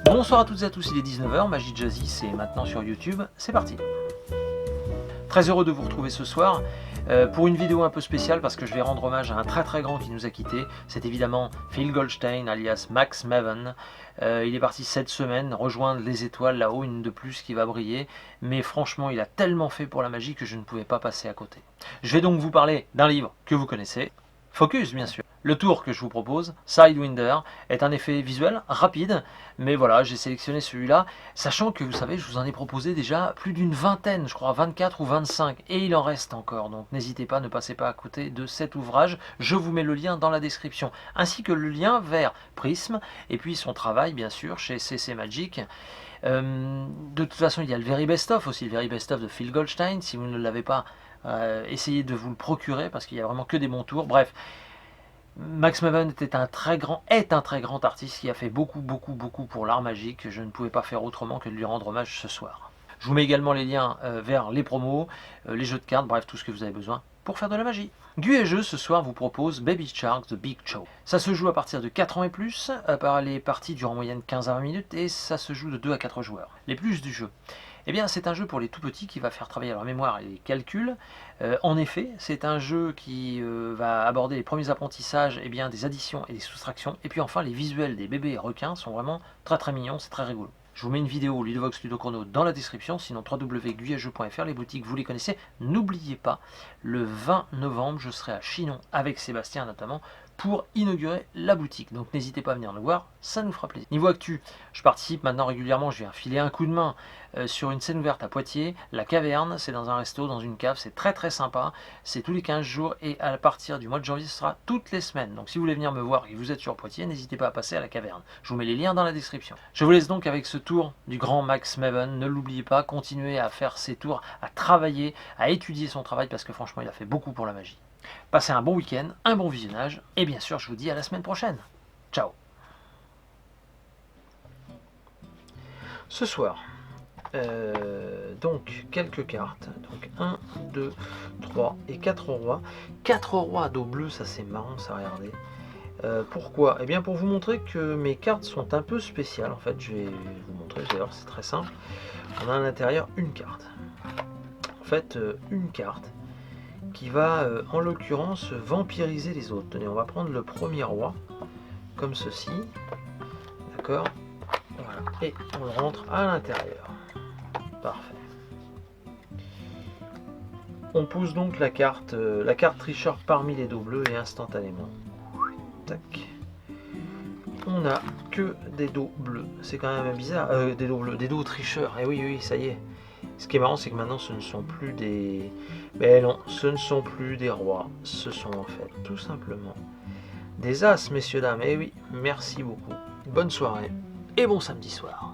Bonsoir à toutes et à tous, il est 19h, Magie Jazzy, c'est maintenant sur YouTube, c'est parti. Très heureux de vous retrouver ce soir pour une vidéo un peu spéciale parce que je vais rendre hommage à un très grand qui nous a quittés. C'est évidemment Phil Goldstein alias Max Maven. Il est parti cette semaine rejoindre les étoiles là-haut, une de plus qui va briller. Mais franchement, il a tellement fait pour la magie que je ne pouvais pas passer à côté. Je vais donc vous parler d'un livre que vous connaissez, Focus bien sûr. Le tour que je vous propose, Sidewinder, est un effet visuel rapide, mais voilà, j'ai sélectionné celui-là, sachant que vous savez, je vous en ai proposé déjà plus d'une vingtaine, je crois 24 ou 25, et il en reste encore, donc n'hésitez pas, ne passez pas à côté de cet ouvrage, je vous mets le lien dans la description, ainsi que le lien vers Prism, et puis son travail bien sûr chez CC Magic. De toute façon, il y a le Very Best Of aussi, le Very Best Of de Phil Goldstein, si vous ne l'avez pas, essayez de vous le procurer, parce qu'il n'y a vraiment que des bons tours, bref. Max Maven est un très grand artiste qui a fait beaucoup pour l'art magique. Je ne pouvais pas faire autrement que de lui rendre hommage ce soir. Je vous mets également les liens vers les promos, les jeux de cartes, bref, tout ce que vous avez besoin pour faire de la magie. Gu et Jeux ce soir vous propose Baby Shark The Big Show. Ça se joue à partir de 4 ans et plus, les parties durent en moyenne 15 à 20 minutes et ça se joue de 2 à 4 joueurs. Les plus du jeu. Eh bien, c'est un jeu pour les tout petits qui va faire travailler leur mémoire et les calculs. En effet, c'est un jeu qui va aborder les premiers apprentissages, des additions et des soustractions. Et puis enfin, les visuels des bébés requins sont vraiment très mignons, c'est très rigolo. Je vous mets une vidéo Ludovox Ludochrono dans la description, sinon www.guyajeux.fr, les boutiques, vous les connaissez. N'oubliez pas, le 20 novembre, je serai à Chinon, avec Sébastien notamment, pour inaugurer la boutique. Donc n'hésitez pas à venir nous voir, ça nous fera plaisir. Niveau actu, je participe maintenant régulièrement, je viens filer un coup de main sur une scène ouverte à Poitiers. La Caverne, c'est dans un resto, dans une cave, c'est très sympa. C'est tous les 15 jours et à partir du mois de janvier, ce sera toutes les semaines. Donc si vous voulez venir me voir et que vous êtes sur Poitiers, n'hésitez pas à passer à la Caverne. Je vous mets les liens dans la description. Je vous laisse donc avec ce tour du grand Max Maven. Ne l'oubliez pas, continuez à faire ses tours, à travailler, à étudier son travail parce que franchement, il a fait beaucoup pour la magie. Passez un bon week-end, un bon visionnage, et bien sûr, je vous dis à la semaine prochaine. Ciao. Ce soir, donc quelques cartes. Donc 1, 2, 3 et 4 rois. 4 rois à dos bleu, ça c'est marrant, ça, regardez. Pourquoi? Eh bien pour vous montrer que mes cartes sont un peu spéciales. En fait, je vais vous montrer, d'ailleurs c'est très simple. On a à l'intérieur une carte. En fait, une carte qui va en l'occurrence vampiriser les autres. Tenez, on va prendre le premier roi comme ceci, d'accord, voilà, et on le rentre à l'intérieur. Parfait. On pose donc la carte tricheur parmi les dos bleus et instantanément, tac, on n'a que des dos bleus. C'est quand même bizarre, des dos bleus, des dos tricheurs. Et oui, ça y est. Ce qui est marrant, c'est que maintenant, ce ne sont plus des... Mais non, ce ne sont plus des rois. Ce sont en fait tout simplement des as, messieurs, dames. Et oui, merci beaucoup. Bonne soirée et bon samedi soir.